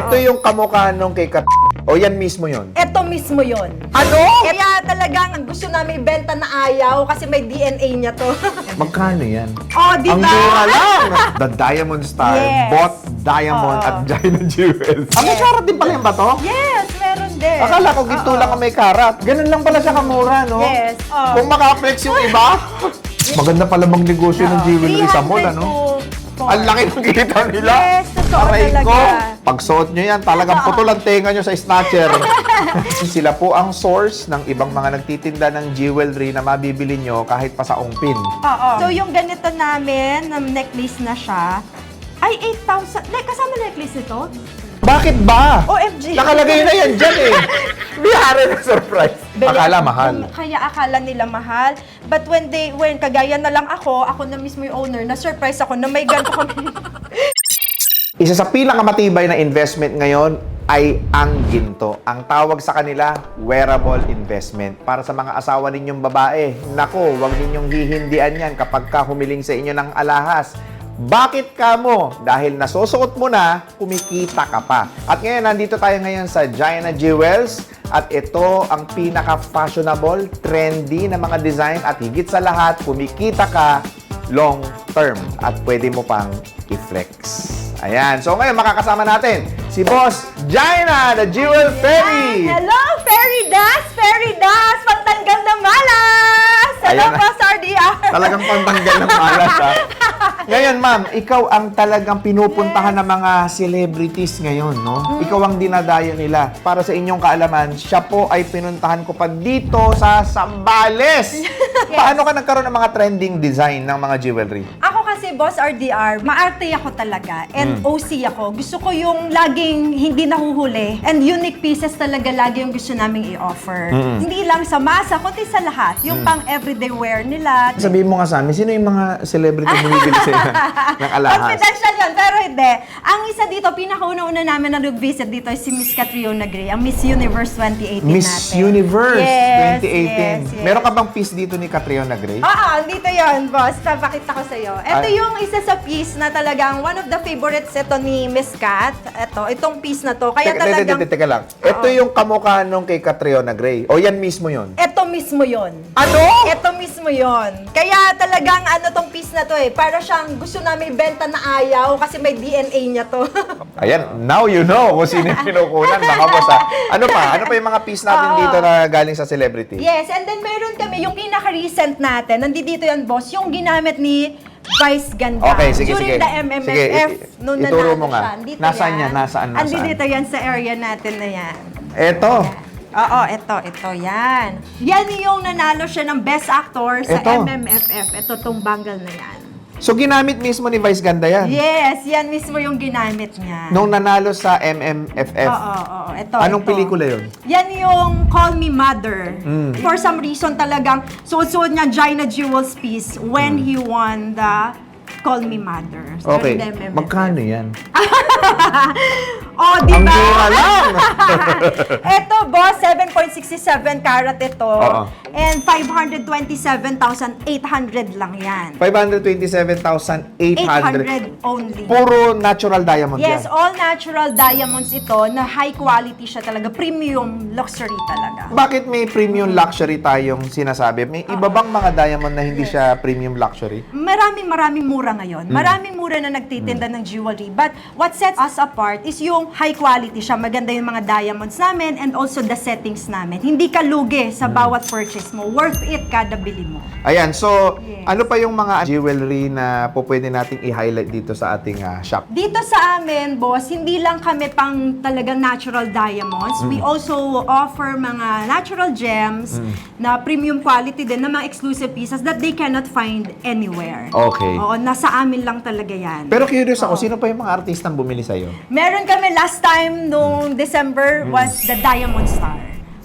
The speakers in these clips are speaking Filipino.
Ito yung kamukha nung kay Kat... O yan mismo yun? Ito mismo yon. Ano? Kaya talagang gusto namin ibenta na ayaw kasi may DNA niya to. Magkano yan? Oh, di Ang ba? mura lang! The Diamond Star, Yes. Bought Diamond Oo. at Gina Jewels. Ang may karat din pala yung bato? Yes, meron din. Akala ko ginto lang ang may karat. Ganun lang pala siya kamura, no? Yes. Oo. Kung makaflex yung iba, maganda pala bang negosyo ng jewelry sa mall, 300 ano? to 4. Ang laki ng kita nila. Yes, totoo Aray talaga. ko, pag suot nyo yan, talagang putol ang tenga nyo sa snatcher. Sila po ang source ng ibang mga nagtitinda ng jewelry na mabibili nyo kahit pa sa ongpin. Oo. So, yung ganito namin, na necklace na siya, ay 8,000. Kasama necklace ito? Bakit ba? OMG. Nakalagay na yan dyan eh. Bihari na surprise. Akala mahal. Kaya akala nila mahal. But when kagaya na lang ako na mismo yung owner, na-surprise ako na may ganito kami. Isa sa pinakamatibay na investment ngayon ay ang ginto. Ang tawag sa kanila, wearable investment. Para sa mga asawa ninyong babae, nako, huwag ninyong hihindian yan kapag ka humiling sa inyo ng alahas. Bakit ka mo? Dahil nasusuot mo na, kumikita ka pa. At ngayon, nandito tayo ngayon sa Gina Jewels. At ito ang pinaka-fashionable, trendy na mga design. At higit sa lahat, kumikita ka long term. At pwede mo pang i-flex. Ayan. So ngayon, makakasama natin si Boss Gina, the Jewel Fairy. Hello, Fairy Das! Fairy Das! Pagtanggal ng malas! Hello Ayan na. po, Sir DR! Talagang pantanggal ng malas, ha? Ngayon, ma'am, ikaw ang talagang pinupuntahan ng mga celebrities ngayon, no? Ikaw ang dinadayo nila. Para sa inyong kaalaman, siya po ay pinuntahan ko pa dito sa Zambales. Paano ka nagkaroon ng mga trending design ng mga jewelry? Ako kasi, Boss RDR, maarte ako talaga and OC ako. Gusto ko yung laging hindi nahuhuli and unique pieces talaga lagi yung gusto naming i-offer. Hindi lang sa masa, kundi sa lahat. Yung pang everyday wear nila. Sabihin mo nga sa amin, sino yung mga celebrity bumibili sa'yo ng alahas? Confidential yun, pero hindi. Ang isa dito, pinakauna-una namin na nag-visit dito ay si Miss Catriona Gray, ang Miss Universe 2018 Miss natin. Universe Yes, 2018. yes, yes. Meron ka bang piece dito ni Catriona Gray? Oo, dito yun, boss. Papakita ko sa'yo. Ito yung isa sa piece na talagang one of the favorites ito ni Miss Cat. Itong piece na to. Kaya talagang... Teka lang. Ito yung kamukha nung kay Catriona Gray. O yan mismo yun? Ito mismo yun. Ano? Ito mismo yon. Kaya talagang tong piece na to para siyang gusto namin ibenta na ayaw kasi may DNA niya to. Ayan, now you know kung sino yung pinukunan, mga boss, ha? Ano pa? Ano pa yung mga piece natin Oo. dito na galing sa celebrity? Yes, and then meron kami yung pinaka-recent natin. Nandito yan, boss, yung ginamit ni Vice Ganda. Okay, sige, During sige. the MMFF, Sige, nung ituro nanalo mo nga. siya. Andito Nasaan yan. yan? Nasaan? Andito yan sa area natin na yan. Eto. Oo, ito, yan. Yan yung nanalo siya ng Best Actor sa Ito. MMFF. Ito, tong bangle na yan. So, ginamit mismo ni Vice Ganda yan? Yes, yan mismo yung ginamit niya. Nung nanalo sa MMFF. Oo. Ito, Anong ito. pelikula yun? Yan yung Call Me Mother. For some reason talagang suot-suot niya Gina Jewels piece when he won the Call Me Mother. So, Okay. during the MMFF. Magkano yan? Oh, di Ang ba? mura lang! Ito, boss, 7.67 karat ito. Oo. And 527,800 lang yan. 527,800. 800 only. Puro natural diamond Yes, yan. all natural diamonds ito na high quality siya talaga. Premium luxury talaga. Bakit may premium luxury tayong sinasabi? May iba bang mga diamond na hindi siya premium luxury? Maraming mura ngayon. Maraming mura na nagtitinda ng jewelry. But what sets us apart is yung high quality siya. Maganda yung mga diamonds namin and also the settings namin. Hindi ka lugi sa bawat purchase mo. Worth it kada bili mo. Ayan, so Yes. ano pa yung mga jewelry na po pwede nating i-highlight dito sa ating shop? Dito sa amin, boss, hindi lang kami pang talagang natural diamonds. We also offer mga natural gems na premium quality din, na mga exclusive pieces that they cannot find anywhere. Okay. Oo, nasa amin lang talaga yan. Pero curious ako, sino pa yung mga artistang bumili sa'yo? Meron kami last time nung December was the Diamond Star,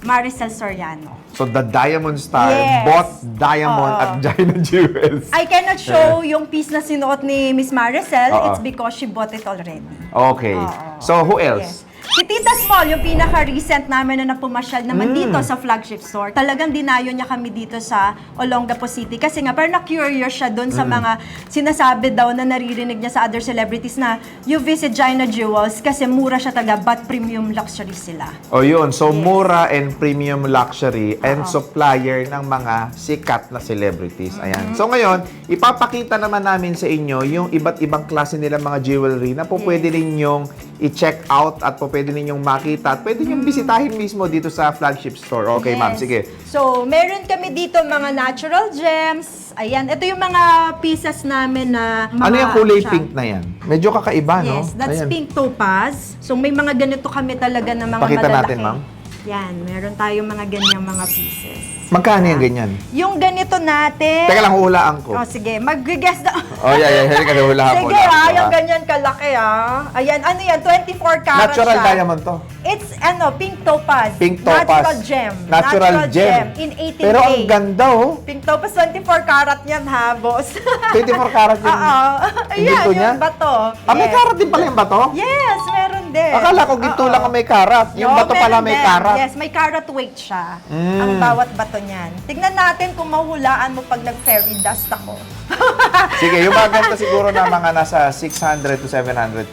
Maricel Soriano. So, the Diamond Star, Yes. Bought Diamond Oo. at Gina Jewels. I cannot show yung piece na sinuot ni Miss Maricel. Oo. It's because she bought it already. Okay. Oo. So, who else? Yes. Si Tita Small, yung pinaka-recent namin na napumasyal naman dito sa flagship store, talagang dinayo niya kami dito sa Olongapo City. Kasi nga, parang na-curious siya doon sa mga sinasabi daw na naririnig niya sa other celebrities na you visit Gina Jewels kasi mura siya talaga, but premium luxury sila. O yun, so mura and premium luxury and supplier ng mga sikat na celebrities. Ayan. So ngayon, ipapakita naman namin sa inyo yung iba't ibang klase nila mga jewelry na po pwede ninyong i-check out at po pwede ninyong makita at pwede ninyong bisitahin mismo dito sa flagship store. Okay, ma'am, sige. So, meron kami dito mga natural gems. Ayan, ito yung mga pieces namin na mga... Ano yung kulay siya. pink na yan? Medyo kakaiba, no? Yes, that's Ayan. pink topaz. So, may mga ganito kami talaga na mga Pakita malalaki. natin, ma'am. Yan, meron tayong mga ganyang mga pieces. Magkano yung ganyan? Yung ganito natin... Teka lang, hulaan ko. Oh, sige, mag-guess na... Oh, yeah. Halika na, hulaan ko. Sige, yung ganyan kalaki, Ayan, ano yan, 24 karat Natural siya. diamond to. It's, pink topaz. Pink topaz. Natural gem. Natural gem. In 18K. Pero ang ganda, oh. Pink topaz, 24 karat yan, ha, boss? 24 karat yung Oo. Ayan, ginto niya? yung bato. Ah, may karat din pala yung bato? Yes, meron din. Akala ko ginto lang ang may karat. Yung bato pala meron may din. karat. Yes, may karat weight siya. Ang bawat bato niyan. Tignan natin kung mahulaan mo pag nag-fairy dust ako. Sige, yung mga ganito siguro na mga nasa 600 to 700,000.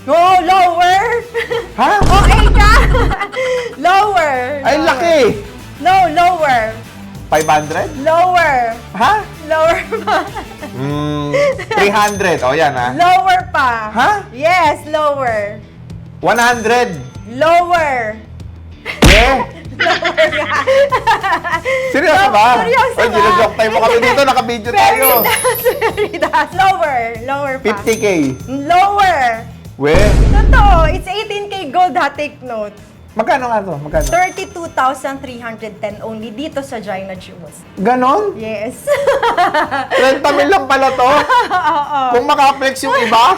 Oh, lower! Ha? Okay ka? Lower. Ay, lower. laki! No, lower. 500? Lower. Ha? Lower pa. 300. O, yan, ha? Lower pa. Ha? Yes, lower. 100. Lower. Eh? Seryoso ba? Seryoso Oy, ba? ginajoke time mo kami dito. Naka-video tayo. Fairy dust. Lower. Lower pa. 50K. Lower. We? Totoo. It's 18K gold, ha? Take note. Magkano nga to? Magkano? 32,310 only dito sa Gina Jewels. Ganon? Yes. 30 mil lang pala to? Kung maka-flex yung iba?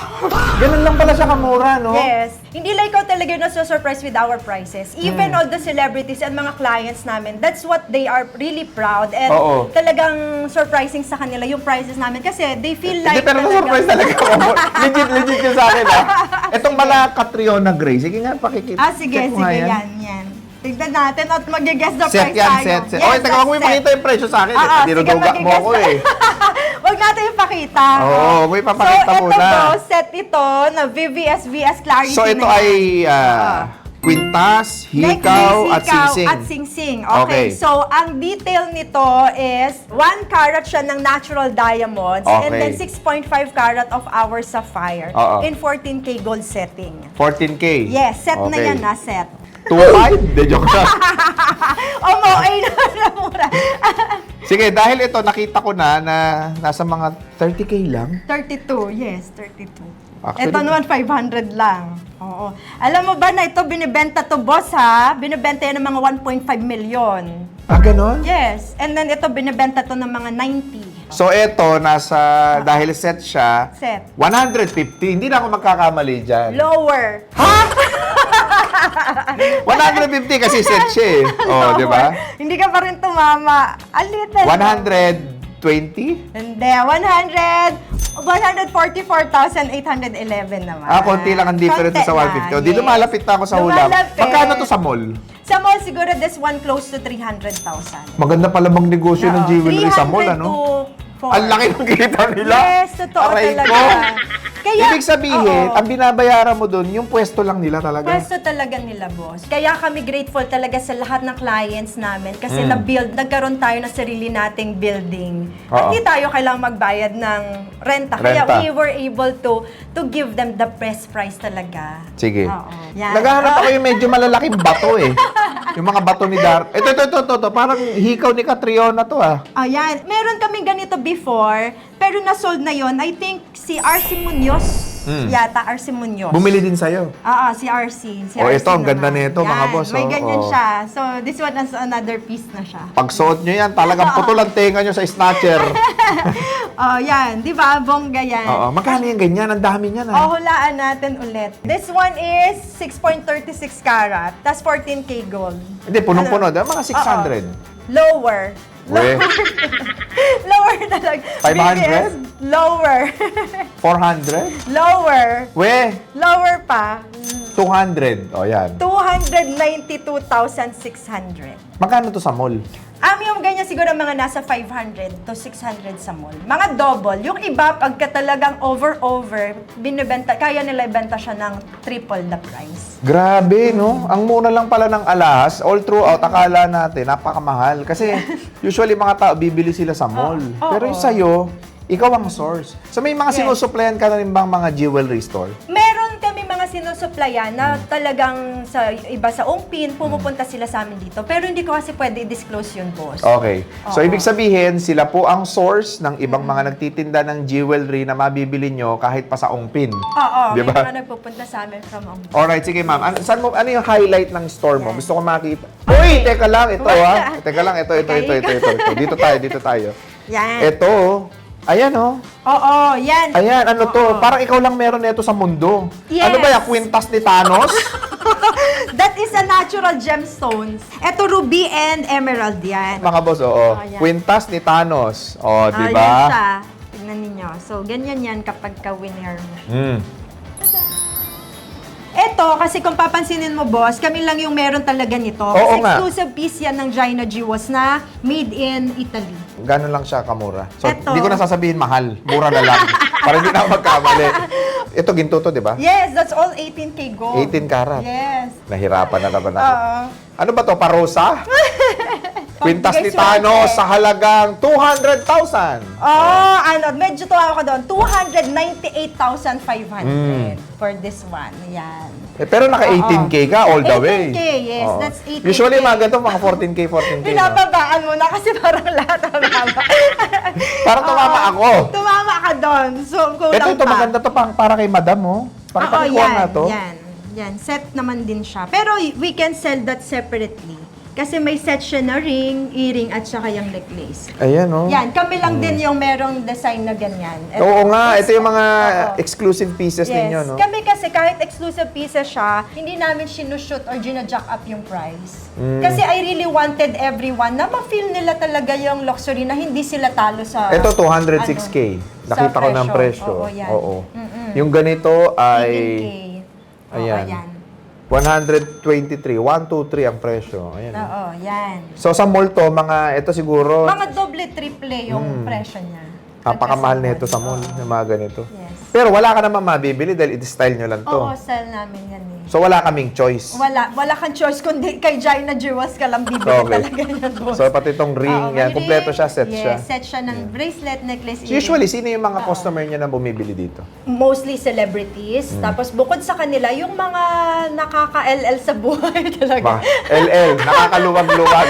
Ganon lang pala siya kamura, no? Yes. Hindi lang ikaw talaga na-surprise with our prices. Even all the celebrities and mga clients namin, that's what they are really proud. And Oo. talagang surprising sa kanila yung prices namin. Kasi they feel like Hindi, pero na-surprise talaga ako. Legit yung sa akin, ha? Itong pala Catriona Gray. Sige nga, pakikita. Sige, Check mo nga yan. Tignan natin at mag-guess the Set price yan, tayo. set. Yes, Okay, teka, wag mo set. ipakita yung presyo sa akin. Sige, Dinuduga mo mag-guess ako, na. eh. Huwag natin ipakita. Oo, may papakita so, muna. So, ito set ito na VVS Clarity So, ito na yan. ay kwintas, hikaw, at singsing. At singsing. Okay. Okay. So, ang detail nito is 1 carat siya ng natural diamonds and Okay. then 6.5 carat of our sapphire Oo. in 14K gold setting. 14K. Yes, set na Okay. yan na set. 2.5? De, joke lang. Ay na mura. Sige, dahil ito, nakita ko na nasa mga 30K lang. 32, yes, 32. Actually- Ito naman 500 lang. Oo. Alam mo ba na ito binibenta to, boss, ha? Binibenta yan ng mga 1.5 million. Ah, ganon? Yes. And then ito binibenta to ng mga 90. So, ito, dahil set siya, Set. 150. Hindi na ako magkakamali dyan. Lower. 150 kasi set siya eh. Oh, di ba? Hindi ka pa rin tumama. A little. 120? Hindi. 144,811 naman. Ah, konti lang ang difference Konti sa 150. O, di lang, lumalapit na ako sa hula. Lumalapit. Magkano to sa mall? Sa mall, siguro this one close to 300,000. Maganda pala magnegosyo ng Oo, jewelry sa mall, 300 ano? to 4. Ang laki ng kita nila. Yes, totoo Aray talaga. ko. Kaya, Ibig sabihin, oo. ang binabayaran mo doon, yung pwesto lang nila talaga. Pwesto talaga nila, boss. Kaya kami grateful talaga sa lahat ng clients namin kasi Mm. nagkaroon tayo ng sarili nating building. Oo. Hindi tayo kailangang magbayad ng renta. Kaya Renta. we were able to give them the best price talaga. Sige. Oo. Yan. Naghahanap ako yung medyo malalaking bato eh. Yung mga bato ni Dar. Ito. Parang hikaw ni Catriona to ah. Ayan. Meron kaming ganito before, pero na-sold na yon. I think si RC Munoz yata, RC Munoz. Bumili din sa'yo. Oo, si RC. Si Oh, RC ito, ang ganda naman. nito, mga Yan, boss, May oh. ganyan Oh. siya. So, this one is another piece na siya. Pag suot nyo yan, talagang putol ang tenga nyo sa snatcher. Oh, yan. Di ba? Bongga yan. Oo. Magkano yung ganyan? Ang dami niyan ah. Oh, hulaan natin ulit. This one is 6.36 carat. Tas 14K gold. Hindi, punong-puno. Mga 600. Lower. We, Lower talaga. 500? BBS, lower. 400? Lower. We, Lower pa. 200. O, yan. 292,600. Magkano to sa mall? Yung ganyan siguro mga nasa 500 to 600 sa mall. Mga double. Yung iba, pagka talagang over, binibenta, kaya nila ibenta siya ng triple the price. Grabe, no? Ang mura lang pala ng alahas. All throughout, akala natin, napakamahal. Kasi usually mga tao, bibili sila sa mall. Pero yung sa'yo, ikaw ang source. So may mga sinusuplayan ka na rin bang mga jewelry store? Meron kami mga sinusuplayan na talagang sa iba sa Ongpin, pumupunta sila sa amin dito. Pero hindi ko kasi pwede i-disclose yun, boss. Okay. So ibig sabihin, sila po ang source ng ibang mga nagtitinda ng jewelry na mabibili nyo kahit pa sa Ongpin. Oo, Diba? may mga nagpupunta sa amin from Ongpin. Alright, sige ma'am. Ano yung highlight ng store mo? Gusto ko makita. Uy, teka lang. Ito Teka lang, ito. Dito tayo. Yan. Ito. Ayan, oh. Oo, yan. Ayan, ano to? Parang ikaw lang meron nito sa mundo. Yes. Ano ba yung kwintas ni Thanos? That is a natural gemstones. Ito, ruby and emerald yan. Mga boss, oo. Ayan. Kwintas ni Thanos. Oh, di Yan ba? siya. Tignan ninyo. So, ganyan yan kapag ka-winner mo. Ito, kasi kung papansinin mo, boss, kami lang yung meron talaga nito. Oo Kasi nga. exclusive piece yan ng Gina Jewels na made in Italy. Gano'n lang siya kamura. So, Eto. hindi ko na sasabihin mahal. Mura na lang. Para hindi na ako magkamali. Ito, ginto to, di ba? Yes, that's all 18K gold. 18 karat. Yes. Nahirapan na naman ako. Oo. Ano ba to? Parosa? Kwintas ni Pagbigay Thanos swerte. sa halagang 200,000. Medyo tuwa ako doon. 298,500 for this one. Yan. Pero naka 18K ka all the way. 18K, yes. Oo. That's 18K. Usually, mga ganito, mga 14K. No? Pinapabaan mo na kasi parang lahat tumama. Parang tumama ako. Tumama ka doon. So, kulang Ito, pa. maganda to para kay madam, oh. Para Oo, pakikuha na to. Yan. Set naman din siya. Pero we can sell that separately. Kasi may set siya na ring, earring, at saka yung necklace. Ayan, oh. Yan, kami lang din yung merong design na ganyan. Oo nga, ito yung mga Oo. exclusive pieces ninyo, no? Kami kasi kahit exclusive pieces siya, hindi namin sinushoot or gina-jack up yung price. Mm. Kasi I really wanted everyone na ma-feel nila talaga yung luxury na hindi sila talo sa... Ito, 206K. Nakita sa ko ng presyo. Oo, yan. Yung ganito ay... 18K. Ayan. Oo, yan. 123. 123 ang presyo. Ayan. Oo, yan. So, sa mall to, ito siguro, Mga doble, triple yung presyo niya. napakamahal na ito sa mall, yung mga ganito. Yes. Pero wala ka naman mabibili dahil i-style nyo lang to. Oo, sell namin yan eh. So, wala kaming choice. Wala kang choice kundi kay Gina Jewels ka lang bibili Okay. talaga yan, boss. So, pati itong ring, Oo, yan, may kompleto ring. siya, set siya. Yes, set siya ng bracelet, necklace, Usually, sino yung mga customer niya na bumibili dito? mostly celebrities. Mm. Tapos bukod sa kanila, yung mga nakaka-LL sa buhay talaga. LL, nakakaluwag-luwag.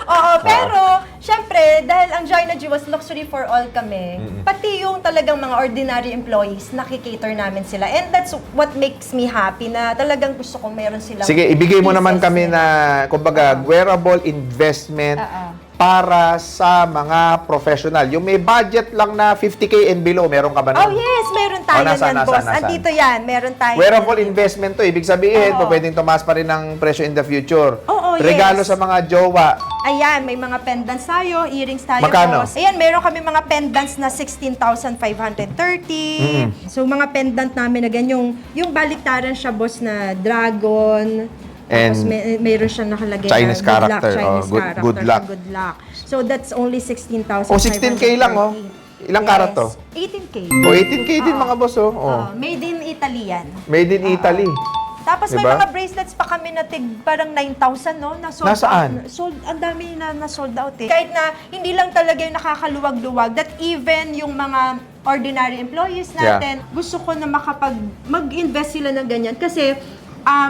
Oo, pero syempre, dahil ang Gina Jewels luxury for all kami, pati yung talagang mga ordinary employees, nakikater namin sila. And that's what makes me happy na talagang gusto kong meron silang Sige, ibigay mo naman pieces kami nila. na, kumbaga, wearable investment para sa mga professional. Yung may budget lang na 50K and below, meron ka ba Oh nun? yes, meron tayo nasaan, yan, boss. nasaan? Andito yan, meron tayo. Wearable investment to. Ibig sabihin, Oo. pwedeng tumaas pa rin ang presyo in the future. Oo, Regalo yes. sa mga jowa. Ayan, may mga pendants tayo, earrings tayo, Magkano? boss. Ayan, meron kami mga pendants na 16,530. So, mga pendant namin na ganyan, yung baliktaran siya, boss, na dragon. Tapos And mayroon siyang nakalagay Chinese na good luck, character. Chinese Oh, good- character, good luck. Good luck. So, that's only 16,530. Oh, 16K lang, oh. Ilang karat to? 18K. O, 18K din mga boss, oh. Made in Italy yan. Made in Italy. Tapos may Diba? mga bracelets pa kami na parang 9,000, no? Na sold Nasaan? out. Ang dami na sold out eh. Kahit na hindi lang talaga yung nakakaluwag-luwag, that even yung mga ordinary employees natin, gusto ko na mag-invest sila ng ganyan. Kasi,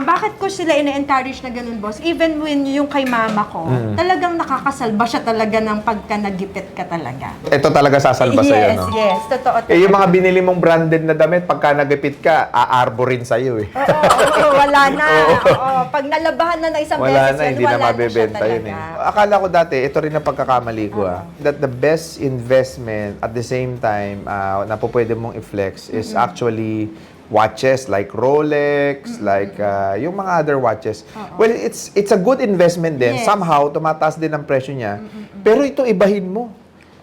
bakit ko sila ina-encourage na ganun, boss? Even when yung kay mama ko, talagang nakakasalba siya talaga ng pagka nagipit ka talaga. Ito talaga sasalba sa'yo, no? Yes, totoo. Eh, yung mga binili mong branded na damit, pagka nagipit ka, aarborin sa'yo, eh. Oo, wala na. Oo, pag nalabahan na isang Wala beses na, yan, hindi na wala siya mabebenta yun, eh. talaga. Akala ko dati, ito rin ang pagkakamali ko, that the best investment at the same time na po pwede mong i-flex is actually watches like Rolex, like yung mga other watches. Well, it's a good investment din. Yes. Somehow, tumataas din ang presyo niya. Pero ito, ibahin mo.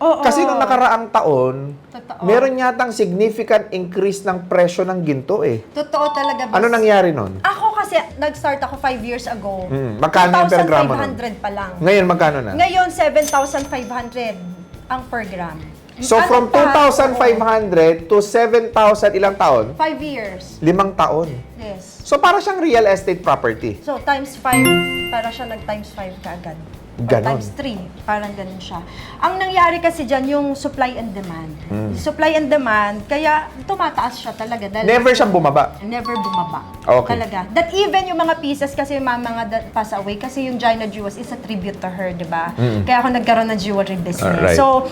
Oo. Kasi nung nakaraang taon, Totoo. meron yatang significant increase ng presyo ng ginto eh. Totoo talaga. Ano nangyari nun? Ako kasi, nag-start ako 5 years ago. Magkano yung per gramo nun? 2,500 pa lang. Ngayon, magkano na? Ngayon, 7,500 ang per gram. So, Ano from pa? 2,500 to 7,000 ilang taon? 5 years. 5 taon. Yes. So, para siyang real estate property. So, times 5, para siya nag-times 5 kaagad. Or Ganon. times 3, parang ganun siya. Ang nangyari kasi dyan, yung supply and demand. Supply and demand, kaya tumataas siya talaga. Dahil Never siyang bumaba. never bumaba. Okay. Talaga. That even yung mga pieces kasi yung mga that pass away, kasi yung Gina Jewels is a tribute to her, di ba? Kaya ako nagkaroon ng jewelry business. Alright. So,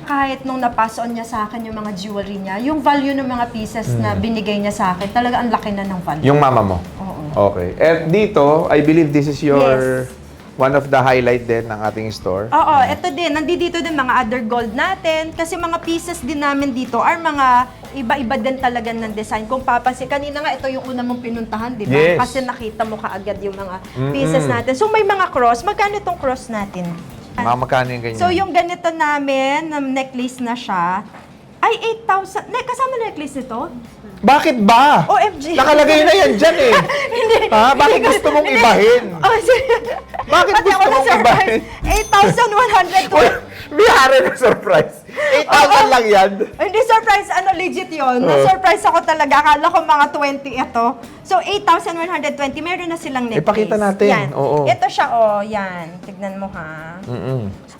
kahit nung napass on niya sa akin yung mga jewelry niya, yung value ng mga pieces na binigay niya sa akin, talaga ang laki na ng value. Yung mama mo? Oo. Okay. At dito, I believe this is your Yes. one of the highlight din ng ating store. Oo, ito din. Nandito din mga other gold natin. Kasi mga pieces din namin dito are mga iba-iba din talaga ng design. Kung papansin, kanina nga ito yung una mong pinuntahan, di ba? Yes. Kasi nakita mo kaagad yung mga pieces natin. So may mga cross. Magkano itong cross natin? Mga magkano yung ganyan? So yung ganito namin, na necklace na siya, ay 8,000. Kasama na necklace nito? Bakit ba? OMG. Nakalagay na yan dyan eh. Hindi. Ha? Bakit gusto mong ibahin? Oh, Bakit Pati gusto ako mong na-surprise. ibahin? 8,100. Uy, bihari na surprise. 8,000 lang yan. Hindi surprise, legit yun. Na-surprise ako talaga. Akala ko mga 20 ito. So, 8,120. Meron na silang necklace. Ipakita natin. Yan. Oo. Ito siya, yan. Tignan mo, ha.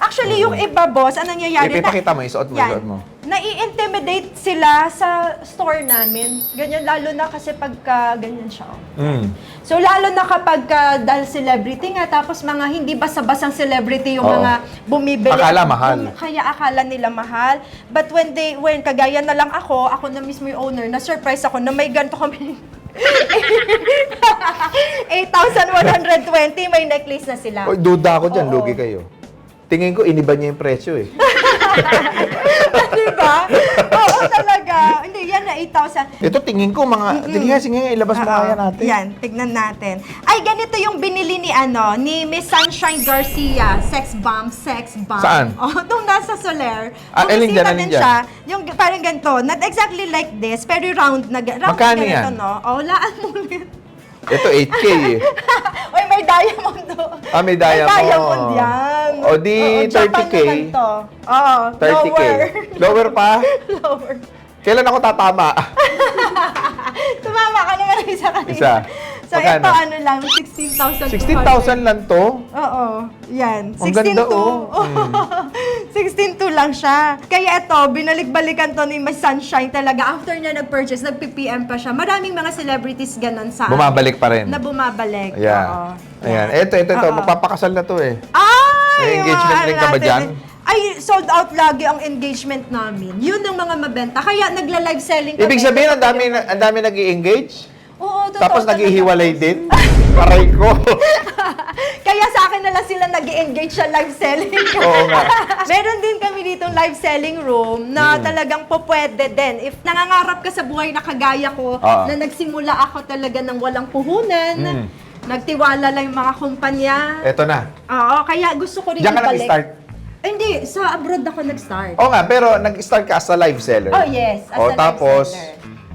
Actually, yung iba, boss, anong nangyayari? Ipakita mo, isuot mo, isuot mo. Nai-intimidate sila sa store namin. Ganyan, lalo na kasi pagka ganyan siya. Oh. So, lalo na kapag dahil celebrity nga, tapos mga hindi basta-basang celebrity yung Oo. mga bumibili. Akala mahal. Kaya akala nila mahal. But when kagaya na lang ako na mismo yung owner, na-surprise ako na may ganito kami. 8,120, may necklace na sila. Uy, duda ako dyan, Oo. lugi kayo. Tingin ko, iniba niya yung presyo eh. Diba? Oo, talaga. Hindi, yan na 8,000. Ito, tingin ko, sige nga, ilabas mo kaya natin. Yan, tignan natin. Ay, ganito yung binili ni Miss Sunshine Garcia. Sex bomb. Saan? Oh, doon nasa Soler. Alin dyan, alin dyan? siya. Yung parang ganito. Not exactly like this, pero round na Magkano ganito, yan? no? Oh, laan mo ulit. Ito, 8K eh. Uy, may diamond do. May diamond. May diamond yan. O, di Oo, Japan 30K. naman to. Oo, 30K. Lower pa? Lower. Kailan ako tatama? Tumama ka naman isa kanina. Isa. So, Magkano? ito ano lang, 16,200. 16,000 lang to? Oo, yan. Ang ganda, 16,200. oh. 16,200 lang siya. Kaya ito, binalik-balikan to ni Miss Sunshine talaga. After niya nag-purchase, nag-PPM pa siya. Maraming mga celebrities ganun sa Bumabalik pa rin. na bumabalik. Ayan. Oo. Ayan. Yan. Ito. Oo. Magpapakasal na to eh. Ay! May yung engagement mga ring ka ba natin. dyan? Ay, sold out lagi ang engagement namin. Yun ang mga mabenta. Kaya nagla-live selling kami. Ibig sabihin, ang dami nag-i-engage? Oo, totoo. Tapos talaga. nag-ihiwalay din? Aray ko. Kaya sa akin na lang sila nag-engage sa live selling. Oo nga. Meron din kami ditong live selling room na talagang po pwede din. If nangangarap ka sa buhay na kagaya ko, Oo. na nagsimula ako talaga ng walang puhunan, nagtiwala lang yung mga kumpanya. Eto na. Oo, kaya gusto ko rin Diyan ka ibalik. nag-start? Ay, hindi, sa abroad ako nag-start. Oo nga, pero nag-start ka as a live seller. Oh, yes, as a live tapos, seller.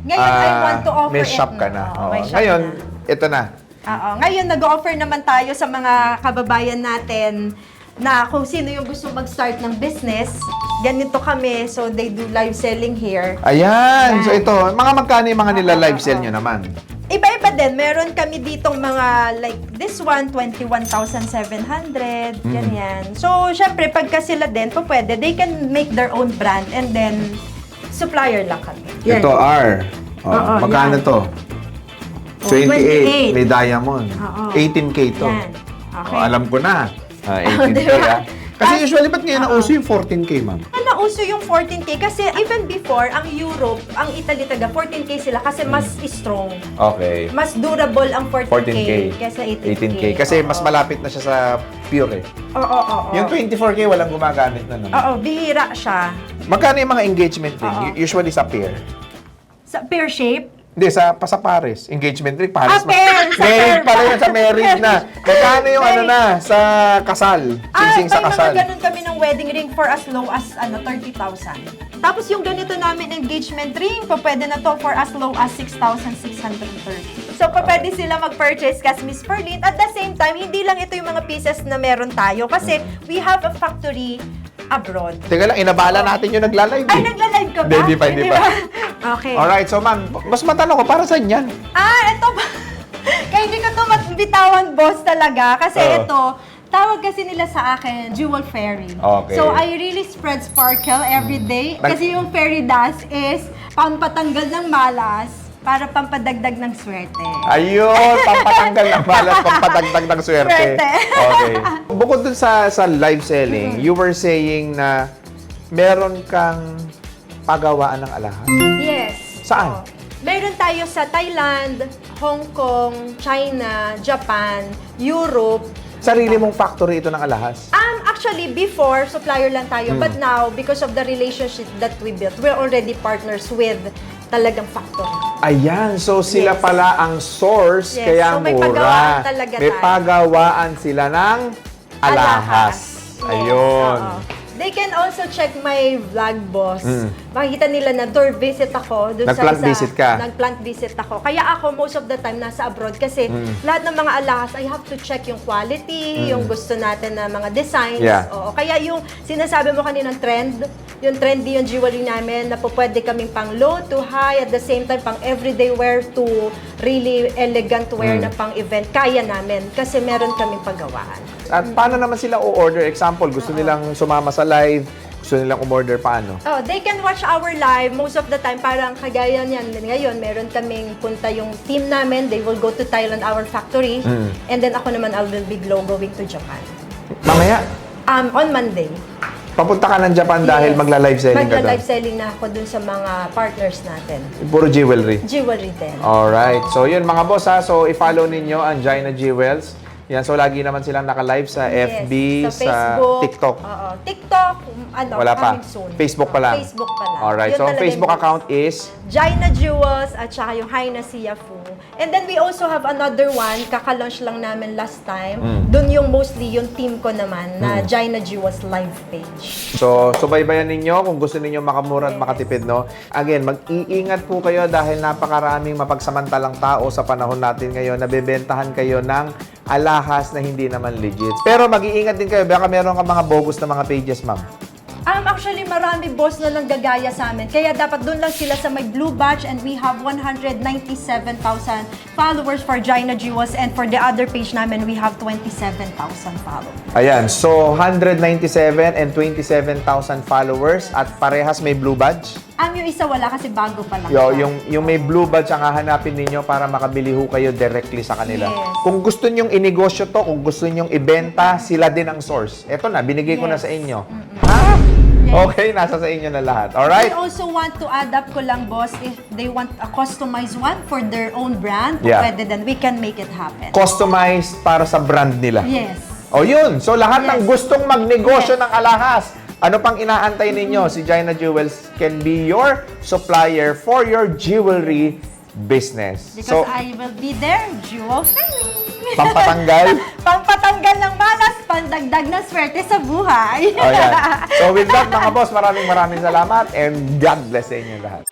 Ngayon, I want to offer may it shop ka na. na. Oo, Oo. may shop Ngayon, na. ito na. Oo. Ngayon, nag-offer naman tayo sa mga kababayan natin na kung sino yung gusto mag-start ng business, ganito kami. So, they do live selling here. Ayan. Yan. So ito, mga magkano yung mga nila live sell nyo naman? Iba-iba din. Meron kami ditong mga, like, this one, 21,700, ganyan. So, syempre, pagka sila din, po pwede, they can make their own brand and then, supplier lang kami. Yan. Ito, R. Oo, magkano yan. to? Oh, 28. May diamond. Oo. 18K to. Yan. Okay. Alam ko na. 18K Diba? Kasi usually, ba't ngayon nauso yung 14K, ma'am? Nauso yung 14K kasi even before, ang Europe, ang Italy taga 14K sila kasi mas strong. Okay. Mas durable ang 14K, 14K. kaysa 18K. 18K. Kasi Oo. mas malapit na siya sa pure eh. Oo. Yung 24K, walang gumagamit na naman. Oo, bihira siya. Magkano yung mga engagement ring? Oo. Usually sa pair. Sa pear shape, Hindi, sa Paris. Engagement ring, Paris. Pair, sa Married pair pala pa. yun, sa married na. Magkano yung ano na, sa kasal? Singsing sa may kasal. mga ganun kami ng wedding ring for as low as 30,000. Tapos yung ganito namin engagement ring, pwede na to for as low as 6,630. So, pwede sila mag-purchase kasi Miss Perlin. At the same time, hindi lang ito yung mga pieces na meron tayo kasi we have a factory abroad. Teka lang, inabala natin yung nagla-live. Ay, eh. nagla-live ka ba? Hindi pa, hindi pa. Okay. Alright, so ma'am, mas matanong ko, para saan yan? Ito ba? Kaya hindi ko ito bitawan, boss, talaga. Kasi Oo. ito, tawag kasi nila sa akin, Jewel Fairy. Okay. So, I really spread sparkle every day. Kasi yung fairy dust is pampatanggal ng malas para pampadagdag ng swerte. Ayun, pampatanggal ng balas, pampatagdag ng swerte. Swerte. Okay. Bukod dun sa live selling, you were saying na meron kang pagawaan ng alahas. Yes. Saan? Oo. Meron tayo sa Thailand, Hong Kong, China, Japan, Europe. Sarili mong factory ito ng alahas. Actually, before, supplier lang tayo. But now, because of the relationship that we built, we're already partners with talagang factory. Ayan, so sila Yes. pala ang source, Yes, kaya so may mura. pagawaan talaga May tayo. pagawaan sila ng alahas. Yes, Ayun. oo. They can also check my vlog, boss. Makikita nila na tour visit ako. Dun Nag-plant visit ka? Nag-plant visit ako. Kaya ako, most of the time, nasa abroad. Kasi lahat ng mga alahas, I have to check yung quality, yung gusto natin na mga designs. Yeah. Oo. Kaya yung sinasabi mo kaninang trend, yung trendy yung jewelry namin, na po pwede kaming pang low to high, at the same time, pang everyday wear to really elegant wear na pang event. Kaya namin. Kasi meron kaming pagawaan. At paano naman sila o-order? Example, gusto nilang sumama sa live, gusto nilang umorder paano? Oh, they can watch our live most of the time. Parang kagaya niyan. Ngayon, meron kaming punta yung team namin. They will go to Thailand, our factory. And then ako naman, I will be going to Japan. Mamaya, On Monday. papunta ka ng Japan dahil Yes. magla-live selling ka Magla-live doon. selling na ako dun sa mga partners natin. Puro jewelry. Jewelry din. Alright. So, yun mga boss ha. So, i-follow ninyo ang Gina Jewels. Yan. So, lagi naman silang naka-live sa FB, Yes, sa Facebook, TikTok. Oo. TikTok, Wala pa. coming soon. Facebook pa lang. Facebook pa lang. Alright. Yun So, ang talaga Facebook yung- account is Gina Jewels at saka yung Haina Siafu. And then we also have another one, kaka-launch lang namin last time. Doon yung mostly yung team ko naman na Gina Jewels live page. So, subaybayan ninyo kung gusto ninyo makamura at makatipid, no? Again, mag-iingat po kayo dahil napakaraming mapagsamantalang tao sa panahon natin ngayon na bebentahan kayo ng alahas na hindi naman legit. Pero mag-iingat din kayo, baka meron ka mga bogus na mga pages, ma'am. Actually, marami boss na lang gagaya sa amin. Kaya dapat doon lang sila sa may blue badge, and we have 197,000 followers for Gina Jewels, and for the other page namin, we have 27,000 followers. Ayan, so 197 and 27,000 followers at parehas may blue badge. Yung isa wala kasi bago pa lang. Yo, siya. yung may blue badge ang hahanapin ninyo para makabili ho kayo directly sa kanila. Yes. Kung gusto nyong inegosyo to, kung gusto nyong ibenta, sila din ang source. Eto na, binigay ko na Yes. sa inyo. Ha? Okay, nasa sa inyo na lahat. Alright? I also want to add up ko lang, boss, if they want a customized one for their own brand, Yeah. pwede then we can make it happen. Customized para sa brand nila. Yes. O yun, so lahat ng Yes. gustong magnegosyo Yes. ng alahas, ano pang inaantay ninyo? Si Gina Jewels can be your supplier for your jewelry business. Because So, I will be there, Jewel Fairy. pampatanggal. Pangpatanggal ng malas, pandagdag na swerte sa buhay. O yan. So with that mga boss, maraming salamat and God bless sa inyo lahat.